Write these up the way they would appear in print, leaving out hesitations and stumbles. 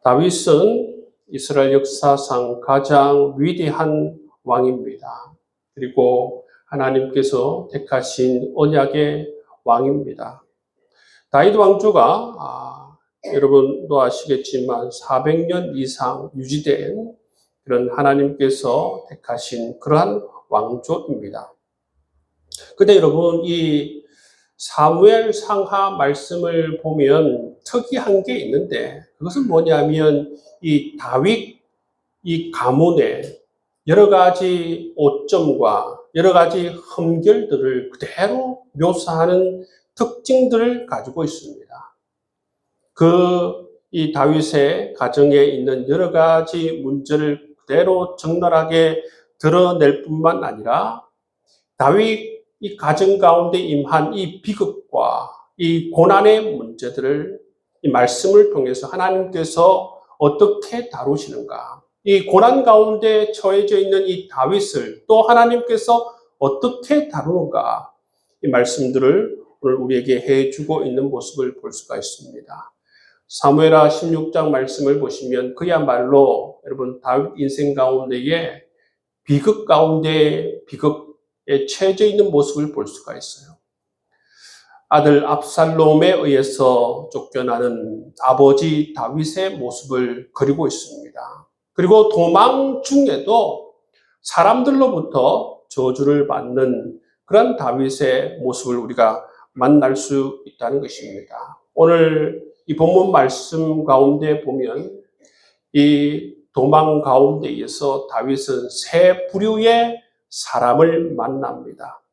다윗은 이스라엘 역사상 가장 위대한 왕입니다. 그리고 하나님께서 택하신 언약의 왕입니다. 다윗 왕조가 여러분도 아시겠지만 400년 이상 유지된 그런 하나님께서 택하신 그러한 왕조입니다. 근데 여러분, 이 사무엘 상하 말씀을 보면 특이한 게 있는데, 그것은 뭐냐면 이 다윗 이 가문의 여러 가지 오점과 여러 가지 흠결들을 그대로 묘사하는 특징들을 가지고 있습니다. 이 다윗의 가정에 있는 여러 가지 문제를 그대로 적나라하게 드러낼 뿐만 아니라 다윗 이 가정 가운데 임한 이 비극과 이 고난의 문제들을 이 말씀을 통해서 하나님께서 어떻게 다루시는가, 이 고난 가운데 처해져 있는 이 다윗을 또 하나님께서 어떻게 다루는가, 이 말씀들을 오늘 우리에게 해주고 있는 모습을 볼 수가 있습니다. 사무엘하 16장 말씀을 보시면 그야말로 여러분 다윗 인생 가운데에 비극 가운데 비극에 처해져 있는 모습을 볼 수가 있어요. 아들 압살롬에 의해서 쫓겨나는 아버지 다윗의 모습을 그리고 있습니다. 그리고 도망 중에도 사람들로부터 저주를 받는 그런 다윗의 모습을 우리가 만날 수 있다는 것입니다. 오늘 이 본문 말씀 가운데 보면 이 도망 가운데에서 다윗은 세 부류의 사람을 만납니다.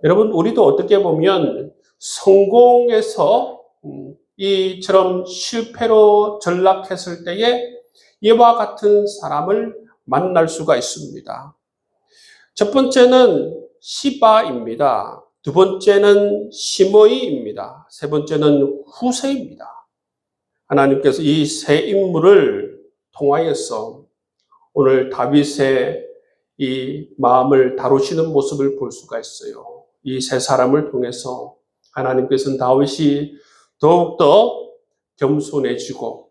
여러분, 우리도 어떻게 보면 성공해서 이처럼 실패로 전락했을 때에 이와 같은 사람을 만날 수가 있습니다. 첫 번째는 시바입니다. 두 번째는 시므이입니다. 세 번째는 후세입니다. 하나님께서 이 세 인물을 통하여서 오늘 다윗의 이 마음을 다루시는 모습을 볼 수가 있어요. 이 세 사람을 통해서 하나님께서는 다윗이 더욱더 겸손해지고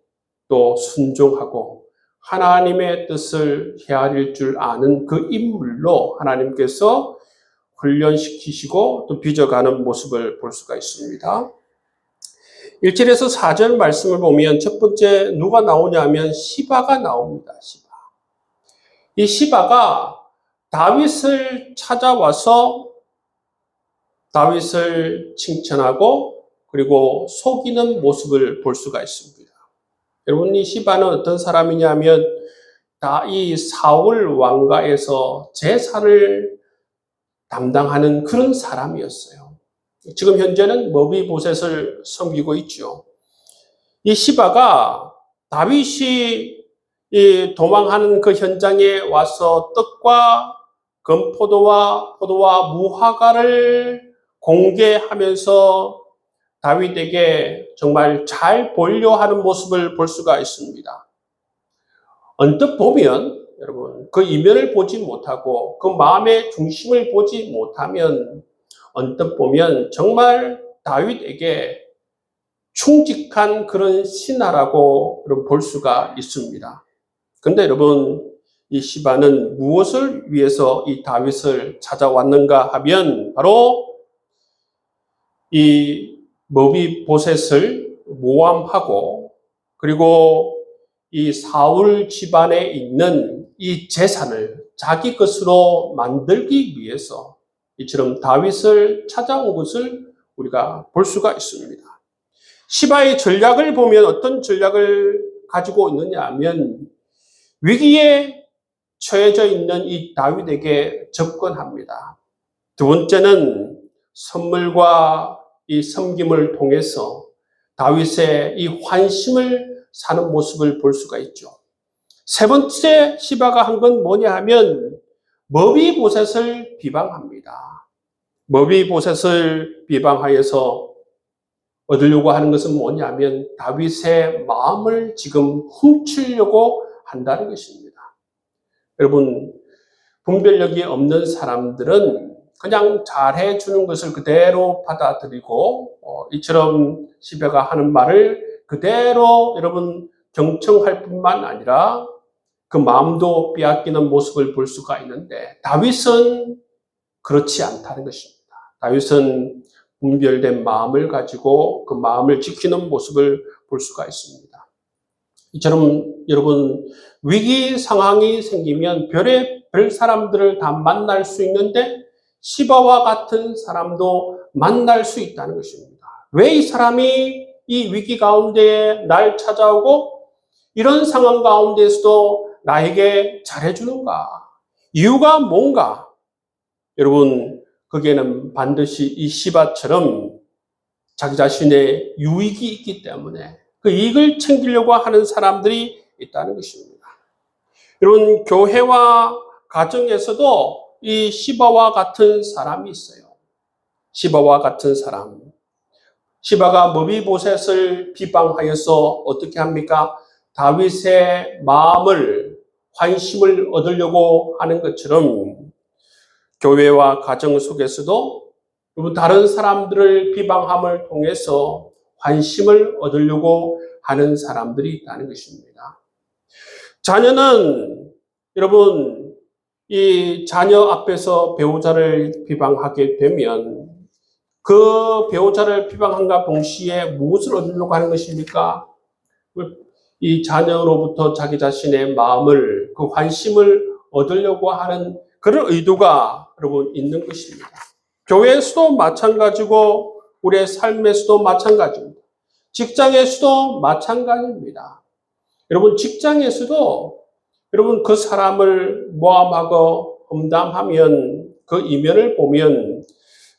또 순종하고 하나님의 뜻을 헤아릴 줄 아는 그 인물로 하나님께서 훈련시키시고 또 빚어가는 모습을 볼 수가 있습니다. 1절에서 4절 말씀을 보면 첫 번째 누가 나오냐면 시바가 나옵니다. 시바. 이 시바가 다윗을 찾아와서 다윗을 칭찬하고 그리고 속이는 모습을 볼 수가 있습니다. 여러분, 이 시바는 어떤 사람이냐면 이 사울 왕가에서 제사를 담당하는 그런 사람이었어요. 지금 현재는 머비보셋을 섬기고 있죠. 이 시바가 다윗이 도망하는 그 현장에 와서 떡과 건포도와 포도와 무화과를 공개하면서 다윗에게 정말 잘 보이려 하는 모습을 볼 수가 있습니다. 언뜻 보면 여러분 그 이면을 보지 못하고 그 마음의 중심을 보지 못하면 언뜻 보면 정말 다윗에게 충직한 그런 신하라고 볼 수가 있습니다. 그런데 여러분, 이 시바는 무엇을 위해서 이 다윗을 찾아왔는가 하면 바로 이 머비보셋을 모함하고 그리고 이 사울 집안에 있는 이 재산을 자기 것으로 만들기 위해서 이처럼 다윗을 찾아온 것을 우리가 볼 수가 있습니다. 시바의 전략을 보면 어떤 전략을 가지고 있느냐 하면 위기에 처해져 있는 이 다윗에게 접근합니다. 두 번째는 선물과 이 섬김을 통해서 다윗의 이 환심을 사는 모습을 볼 수가 있죠. 세 번째 시바가 한 건 뭐냐 하면 머비보셋을 비방합니다. 머비보셋을 비방하여서 얻으려고 하는 것은 뭐냐면 다윗의 마음을 지금 훔치려고 한다는 것입니다. 여러분, 분별력이 없는 사람들은 그냥 잘해주는 것을 그대로 받아들이고 이처럼 시바가 하는 말을 그대로 여러분 경청할 뿐만 아니라 그 마음도 빼앗기는 모습을 볼 수가 있는데 다윗은 그렇지 않다는 것입니다. 다윗은 분별된 마음을 가지고 그 마음을 지키는 모습을 볼 수가 있습니다. 이처럼 여러분 위기 상황이 생기면 별 사람들을 다 만날 수 있는데 시바와 같은 사람도 만날 수 있다는 것입니다. 왜 이 사람이 이 위기 가운데에 날 찾아오고 이런 상황 가운데서도 나에게 잘해주는가? 이유가 뭔가? 여러분 거기에는 반드시 이 시바처럼 자기 자신의 유익이 있기 때문에 그 이익을 챙기려고 하는 사람들이 있다는 것입니다. 여러분 교회와 가정에서도 이 시바와 같은 사람이 있어요. 시바와 같은 사람. 시바가 머비보셋을 비방하여서 어떻게 합니까? 다윗의 마음을 관심을 얻으려고 하는 것처럼 교회와 가정 속에서도 다른 사람들을 비방함을 통해서 관심을 얻으려고 하는 사람들이 있다는 것입니다. 자녀는 여러분 이 자녀 앞에서 배우자를 비방하게 되면 그 배우자를 비방함과 동시에 무엇을 얻으려고 하는 것입니까? 이 자녀로부터 자기 자신의 마음을 그 관심을 얻으려고 하는 그런 의도가 여러분 있는 것입니다. 교회에서도 마찬가지고 우리의 삶에서도 마찬가지입니다. 직장에서도 마찬가지입니다. 여러분 직장에서도 여러분 그 사람을 모함하고 험담하면 그 이면을 보면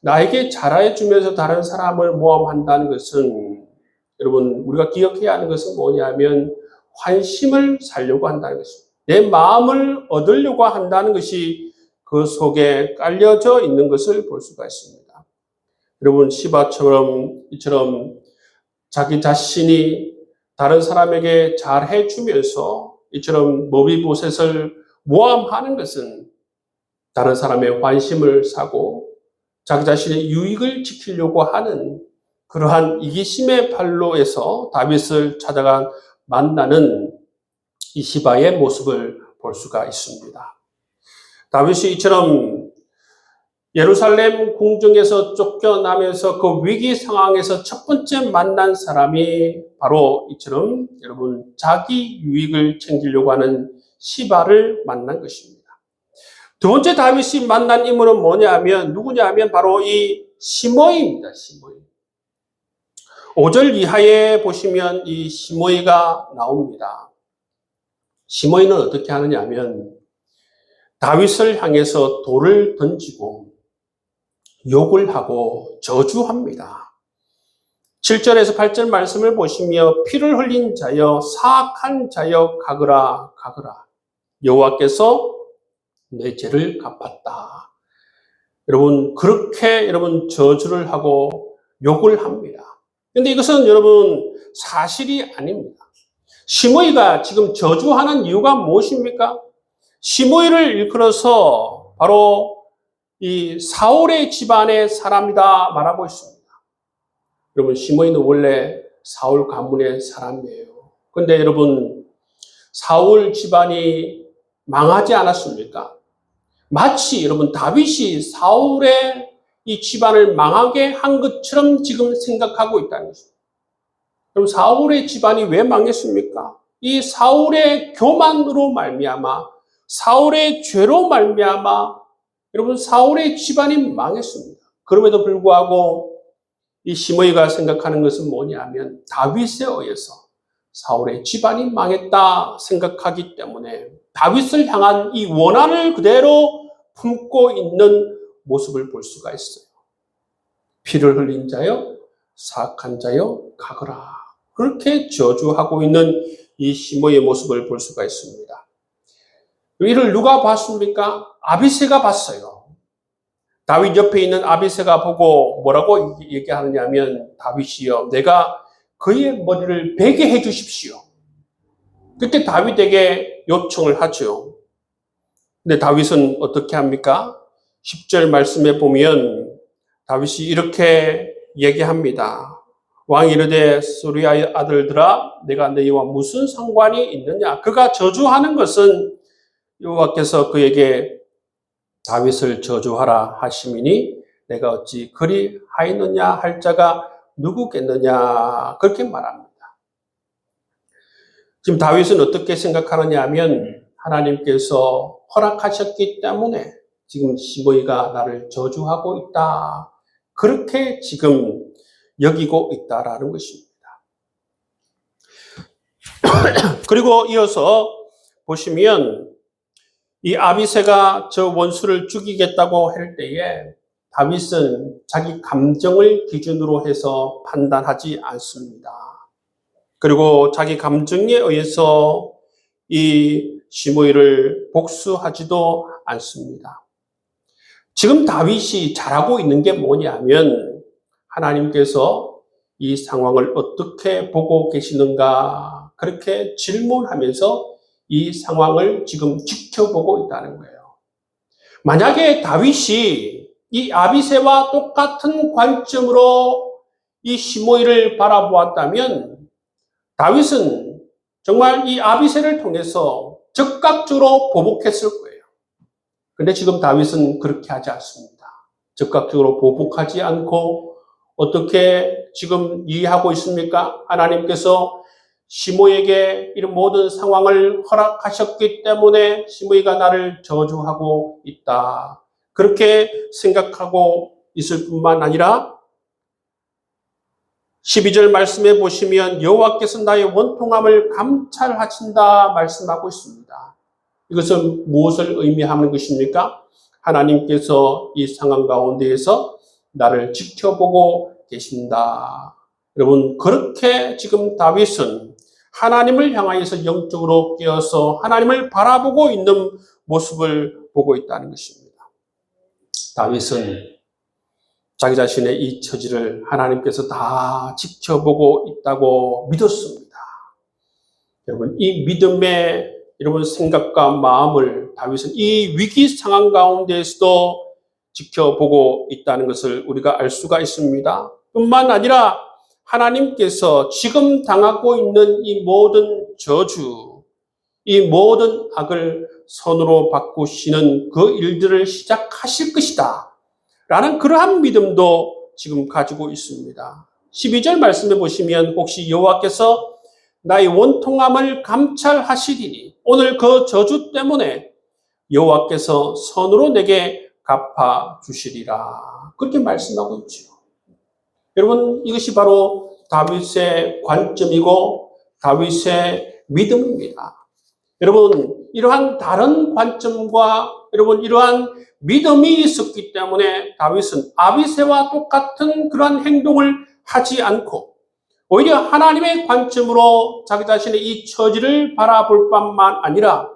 나에게 잘해 주면서 다른 사람을 모함한다는 것은 여러분 우리가 기억해야 하는 것은 뭐냐면 환심을 살려고 한다는 것입니다. 내 마음을 얻으려고 한다는 것이 그 속에 깔려져 있는 것을 볼 수가 있습니다. 여러분 시바처럼 이처럼 자기 자신이 다른 사람에게 잘해 주면서 이처럼 머비보셋을 모함하는 것은 다른 사람의 환심을 사고 자기 자신의 유익을 지키려고 하는 그러한 이기심의 발로에서 다윗을 찾아가 만나는 이 시바의 모습을 볼 수가 있습니다. 다윗이 이처럼 예루살렘 궁정에서 쫓겨나면서 그 위기 상황에서 첫 번째 만난 사람이 바로 이처럼 여러분 자기 유익을 챙기려고 하는 시바를 만난 것입니다. 두 번째 다윗이 만난 인물은 뭐냐면 누구냐면 바로 이 시므이입니다. 시므이. 5절 이하에 보시면 이 시므이가 나옵니다. 시므이는 어떻게 하느냐 하면 다윗을 향해서 돌을 던지고 욕을 하고 저주합니다. 7절에서 8절 말씀을 보시며 피를 흘린 자여 사악한 자여 가거라 가거라 여호와께서 내 죄를 갚았다. 여러분 그렇게 여러분 저주를 하고 욕을 합니다. 그런데 이것은 여러분 사실이 아닙니다. 시므이가 지금 저주하는 이유가 무엇입니까? 시므이를 일컬어서 바로 이 사울의 집안의 사람이다 말하고 있습니다. 여러분 시므이는 원래 사울 가문의 사람이에요. 그런데 여러분 사울 집안이 망하지 않았습니까? 마치 여러분 다윗이 사울의 이 집안을 망하게 한 것처럼 지금 생각하고 있다는 것입니다. 그럼 사울의 집안이 왜 망했습니까? 이 사울의 교만으로 말미암아 사울의 죄로 말미암아 여러분 사울의 집안이 망했습니다. 그럼에도 불구하고 이 시므이가 생각하는 것은 뭐냐면 다윗에 의해서 사울의 집안이 망했다 생각하기 때문에 다윗을 향한 이 원한을 그대로 품고 있는 모습을 볼 수가 있어요. 피를 흘린 자여 사악한 자여 가거라. 그렇게 저주하고 있는 이 시므이의 모습을 볼 수가 있습니다. 이를 누가 봤습니까? 아비새가 봤어요. 다윗 옆에 있는 아비새가 보고 뭐라고 얘기하느냐면 다윗이여 내가 그의 머리를 베게 해 주십시오. 그때 다윗에게 요청을 하죠. 근데 다윗은 어떻게 합니까? 10절 말씀에 보면 다윗이 이렇게 얘기합니다. 왕이 이르되 수리아의 아들들아 내가 너희와 무슨 상관이 있느냐. 그가 저주하는 것은 여호와께서 그에게 다윗을 저주하라 하시미니 내가 어찌 그리 하였느냐 할 자가 누구겠느냐. 그렇게 말합니다. 지금 다윗은 어떻게 생각하느냐 하면 하나님께서 허락하셨기 때문에 지금 시므이가 나를 저주하고 있다. 그렇게 지금 여기고 있다라는 것입니다. 그리고 이어서 보시면 이 아비새가 저 원수를 죽이겠다고 할 때에 다윗은 자기 감정을 기준으로 해서 판단하지 않습니다. 그리고 자기 감정에 의해서 이 시므이를 복수하지도 않습니다. 지금 다윗이 잘하고 있는 게 뭐냐면 하나님께서 이 상황을 어떻게 보고 계시는가 그렇게 질문하면서 이 상황을 지금 지켜보고 있다는 거예요. 만약에 다윗이 이 아비새와 똑같은 관점으로 이 시므이를 바라보았다면 다윗은 정말 이 아비새를 통해서 즉각적으로 보복했을 거예요. 근데 지금 다윗은 그렇게 하지 않습니다. 즉각적으로 보복하지 않고 어떻게 지금 이해하고 있습니까? 하나님께서 시므이에게 이런 모든 상황을 허락하셨기 때문에 시므이가 나를 저주하고 있다. 그렇게 생각하고 있을 뿐만 아니라 12절 말씀에 보시면 여호와께서 나의 원통함을 감찰하신다 말씀하고 있습니다. 이것은 무엇을 의미하는 것입니까? 하나님께서 이 상황 가운데에서 나를 지켜보고 계신다. 여러분, 그렇게 지금 다윗은 하나님을 향하여서 영적으로 깨어서 하나님을 바라보고 있는 모습을 보고 있다는 것입니다. 다윗은 자기 자신의 이 처지를 하나님께서 다 지켜보고 있다고 믿었습니다. 여러분, 이 믿음의 여러분 생각과 마음을 다윗은 이 위기 상황 가운데에서도 지켜보고 있다는 것을 우리가 알 수가 있습니다. 뿐만 아니라 하나님께서 지금 당하고 있는 이 모든 저주, 이 모든 악을 선으로 바꾸시는 그 일들을 시작하실 것이다. 라는 그러한 믿음도 지금 가지고 있습니다. 12절 말씀해 보시면 혹시 여호와께서 나의 원통함을 감찰하시리니 오늘 그 저주 때문에 여호와께서 선으로 내게 갚아 주시리라. 그렇게 말씀하고 있죠. 여러분, 이것이 바로 다윗의 관점이고 다윗의 믿음입니다. 여러분, 이러한 다른 관점과 여러분 이러한 믿음이 있었기 때문에 다윗은 아비새와 똑같은 그러한 행동을 하지 않고 오히려 하나님의 관점으로 자기 자신의 이 처지를 바라볼 뿐만 아니라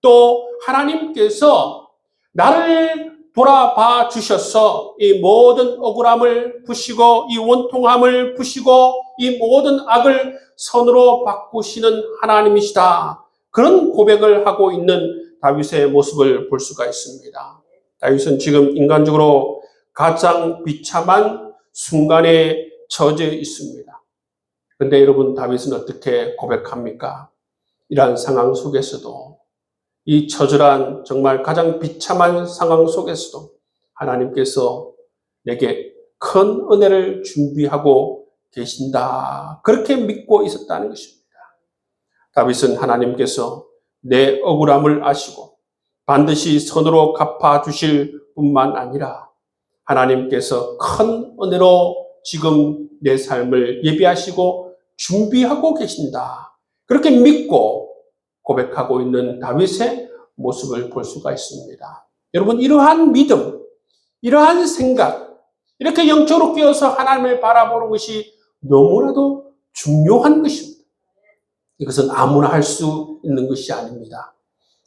또 하나님께서 나를 돌아봐 주셔서 이 모든 억울함을 푸시고 이 원통함을 푸시고 이 모든 악을 선으로 바꾸시는 하나님이시다. 그런 고백을 하고 있는 다윗의 모습을 볼 수가 있습니다. 다윗은 지금 인간적으로 가장 비참한 순간에 처져 있습니다. 그런데 여러분, 다윗은 어떻게 고백합니까? 이러한 상황 속에서도 이 처절한 정말 가장 비참한 상황 속에서도 하나님께서 내게 큰 은혜를 준비하고 계신다. 그렇게 믿고 있었다는 것입니다. 다윗은 하나님께서 내 억울함을 아시고 반드시 선으로 갚아주실 뿐만 아니라 하나님께서 큰 은혜로 지금 내 삶을 예비하시고 준비하고 계신다. 그렇게 믿고 고백하고 있는 다윗의 모습을 볼 수가 있습니다. 여러분, 이러한 믿음, 이러한 생각, 이렇게 영적으로 깨어서 하나님을 바라보는 것이 너무나도 중요한 것입니다. 이것은 아무나 할 수 있는 것이 아닙니다.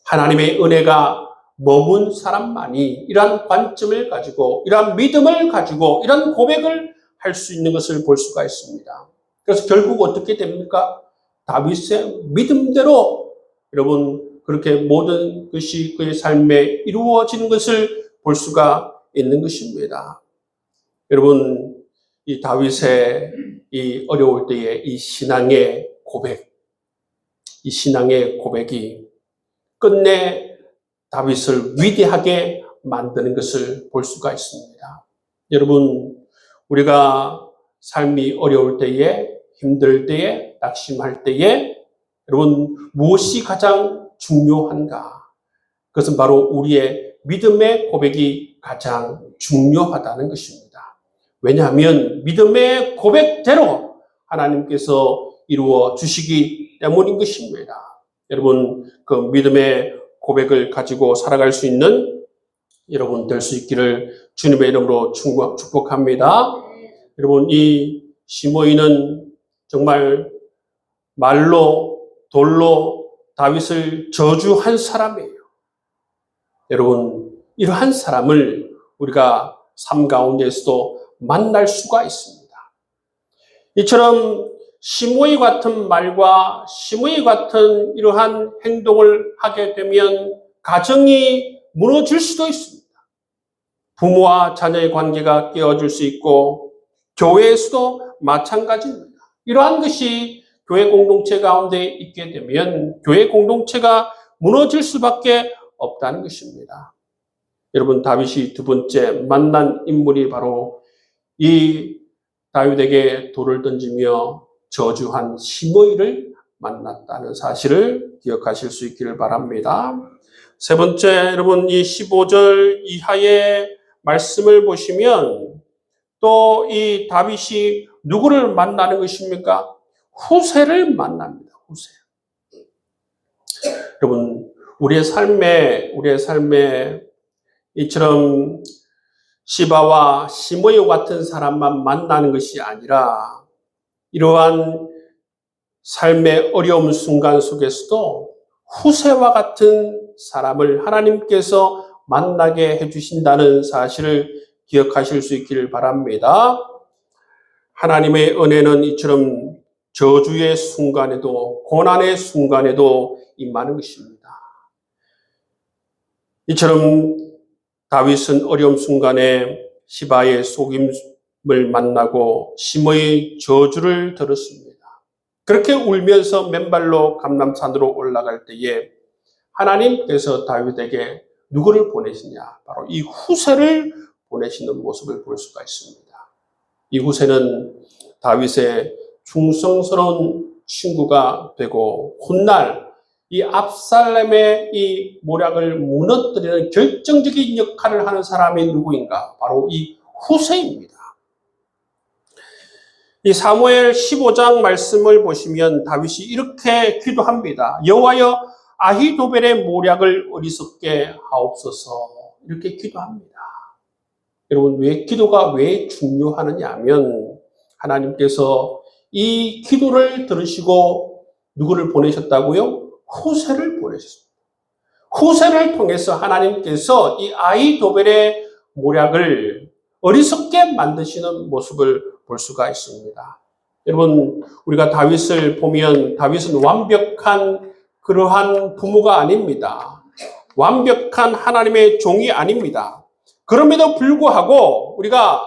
하나님의 은혜가 머문 사람만이 이러한 관점을 가지고 이러한 믿음을 가지고 이러한 고백을 할 수 있는 것을 볼 수가 있습니다. 그래서 결국 어떻게 됩니까? 다윗의 믿음대로 여러분 그렇게 모든 것이 그의 삶에 이루어지는 것을 볼 수가 있는 것입니다. 여러분, 이 다윗의 이 어려울 때의 이 신앙의 고백, 이 신앙의 고백이 끝내 다윗을 위대하게 만드는 것을 볼 수가 있습니다. 여러분, 우리가 삶이 어려울 때에, 힘들 때에, 낙심할 때에 여러분 무엇이 가장 중요한가? 그것은 바로 우리의 믿음의 고백이 가장 중요하다는 것입니다. 왜냐하면 믿음의 고백대로 하나님께서 이루어 주시기 때문인 것입니다. 여러분, 그 믿음의 고백을 가지고 살아갈 수 있는 여러분 될 수 있기를 주님의 이름으로 축복합니다. 여러분, 이 시므이는 정말 말로 돌로 다윗을 저주한 사람이에요. 여러분, 이러한 사람을 우리가 삶 가운데서도 만날 수가 있습니다. 이처럼 시므이 같은 말과 시므이 같은 이러한 행동을 하게 되면 가정이 무너질 수도 있습니다. 부모와 자녀의 관계가 깨어질 수 있고 교회에서도 마찬가지입니다. 이러한 것이 교회 공동체 가운데 있게 되면 교회 공동체가 무너질 수밖에 없다는 것입니다. 여러분, 다윗이 두 번째 만난 인물이 바로 이 다윗에게 돌을 던지며 저주한 시므이를 만났다는 사실을 기억하실 수 있기를 바랍니다. 세 번째, 여러분, 이 15절 이하의 말씀을 보시면 또 이 다윗이 누구를 만나는 것입니까? 후세를 만납니다. 후세. 여러분, 우리의 삶에 이처럼 시바와 시므이 같은 사람만 만나는 것이 아니라 이러한 삶의 어려움 순간 속에서도 후세와 같은 사람을 하나님께서 만나게 해주신다는 사실을 기억하실 수 있기를 바랍니다. 하나님의 은혜는 이처럼 저주의 순간에도 고난의 순간에도 임하는 것입니다. 이처럼 다윗은 어려움 순간에 시바의 속임을 만나고 시므이의 저주를 들었습니다. 그렇게 울면서 맨발로 감람산으로 올라갈 때에 하나님께서 다윗에게 누구를 보내시냐? 바로 이 후세를 보내시는 모습을 볼 수가 있습니다. 이 후세는 다윗의 충성스러운 친구가 되고 훗날 이 압살렘의 이 모략을 무너뜨리는 결정적인 역할을 하는 사람이 누구인가? 바로 이 후세입니다. 이 사무엘 15장 말씀을 보시면 다윗이 이렇게 기도합니다. 여호와여, 아히도벨의 모략을 어리석게 하옵소서. 이렇게 기도합니다. 여러분, 기도가 왜 중요하느냐 하면 하나님께서 이 기도를 들으시고 누구를 보내셨다고요? 후세를 보내셨습니다. 후세를 통해서 하나님께서 이 아히도벨의 모략을 어리석게 만드시는 모습을 볼 수가 있습니다. 여러분, 우리가 다윗을 보면 다윗은 완벽한 그러한 부모가 아닙니다. 완벽한 하나님의 종이 아닙니다. 그럼에도 불구하고 우리가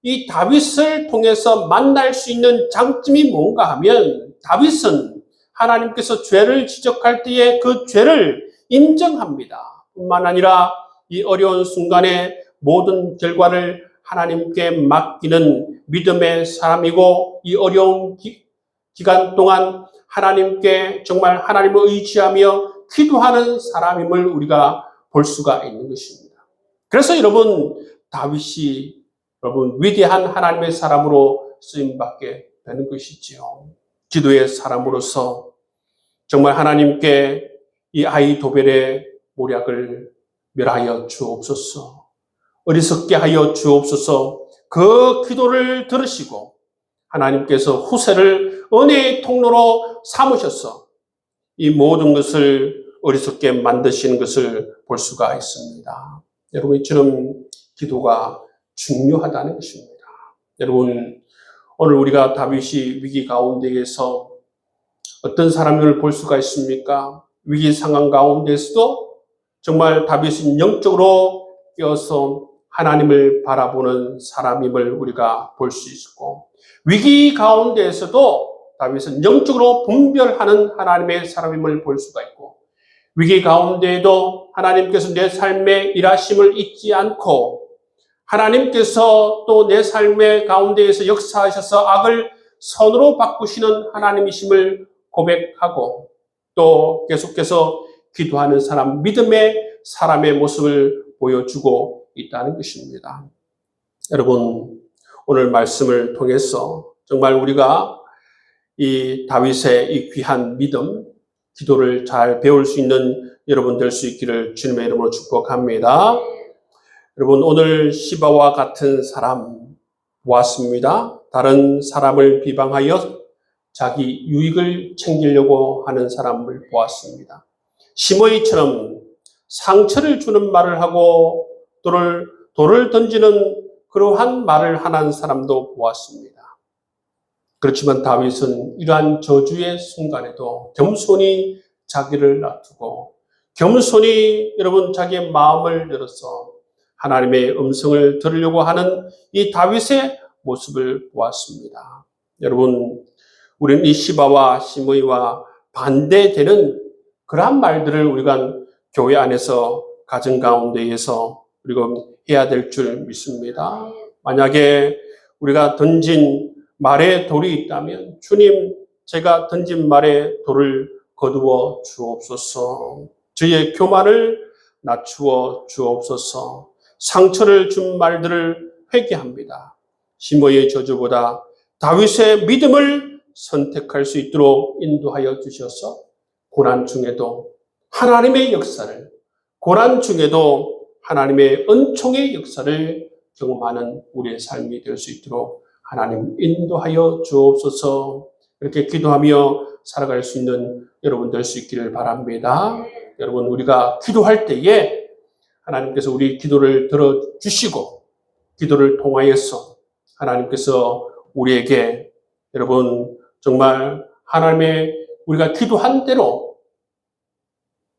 이 다윗을 통해서 만날 수 있는 장점이 뭔가 하면 다윗은 하나님께서 죄를 지적할 때에 그 죄를 인정합니다. 뿐만 아니라 이 어려운 순간에 모든 결과를 하나님께 맡기는 믿음의 사람이고 이 어려운 기간 동안 하나님께 정말 하나님을 의지하며 기도하는 사람임을 우리가 볼 수가 있는 것입니다. 그래서 여러분, 다윗이 위대한 하나님의 사람으로 쓰임받게 되는 것이지요. 기도의 사람으로서 정말 하나님께 이 아히도벨의 모략을 멸하여 주옵소서, 어리석게 하여 주옵소서. 그 기도를 들으시고 하나님께서 후세를 은혜의 통로로 삼으셔서 이 모든 것을 어리석게 만드시는 것을 볼 수가 있습니다. 여러분, 이처럼 기도가 중요하다는 것입니다. 여러분, 오늘 우리가 다윗이 위기 가운데에서 어떤 사람을 볼 수가 있습니까? 위기 상황 가운데서도 정말 다윗은 영적으로 깨어서 하나님을 바라보는 사람임을 우리가 볼 수 있고, 위기 가운데에서도 다윗은 영적으로 분별하는 하나님의 사람임을 볼 수가 있고, 위기 가운데에도 하나님께서 내 삶의 일하심을 잊지 않고 하나님께서 또 내 삶의 가운데에서 역사하셔서 악을 선으로 바꾸시는 하나님이심을 고백하고 또 계속해서 기도하는 사람, 믿음의 사람의 모습을 보여주고 있다는 것입니다. 여러분, 오늘 말씀을 통해서 정말 우리가 이 다윗의 이 귀한 믿음, 기도를 잘 배울 수 있는 여러분 될 수 있기를 주님의 이름으로 축복합니다. 여러분, 오늘 시바와 같은 사람 보았습니다. 다른 사람을 비방하여 자기 유익을 챙기려고 하는 사람을 보았습니다. 시므이처럼 상처를 주는 말을 하고 돌을 던지는 그러한 말을 하는 사람도 보았습니다. 그렇지만 다윗은 이러한 저주의 순간에도 겸손히 자기를 놔두고 겸손히 여러분 자기의 마음을 열어서 하나님의 음성을 들으려고 하는 이 다윗의 모습을 보았습니다. 여러분, 우리는 이 시바와 시므이와 반대되는 그러한 말들을 우리가 교회 안에서 가정 가운데에서 우리가 해야 될 줄 믿습니다. 만약에 우리가 던진 말에 돌이 있다면 주님, 제가 던진 말에 돌을 거두어 주옵소서. 저의 교만을 낮추어 주옵소서. 상처를 준 말들을 회개합니다. 시므이의 저주보다 다윗의 믿음을 선택할 수 있도록 인도하여 주셔서 고난 중에도 하나님의 역사를, 고난 중에도 하나님의 은총의 역사를 경험하는 우리의 삶이 될 수 있도록 하나님 인도하여 주옵소서. 이렇게 기도하며 살아갈 수 있는 여러분 될 수 있기를 바랍니다. 여러분, 우리가 기도할 때에 하나님께서 우리 기도를 들어주시고 기도를 통하여서 하나님께서 우리에게 여러분 정말 하나님의 우리가 기도한 대로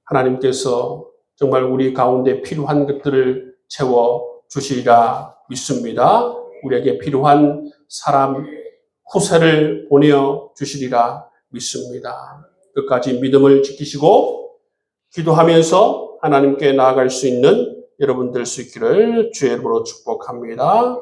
하나님께서 정말 우리 가운데 필요한 것들을 채워주시리라 믿습니다. 우리에게 필요한 사람 후세를 보내주시리라 믿습니다. 끝까지 믿음을 지키시고 기도하면서 하나님께 나아갈 수 있는 여러분 될 수 있기를 주의 이름으로 축복합니다.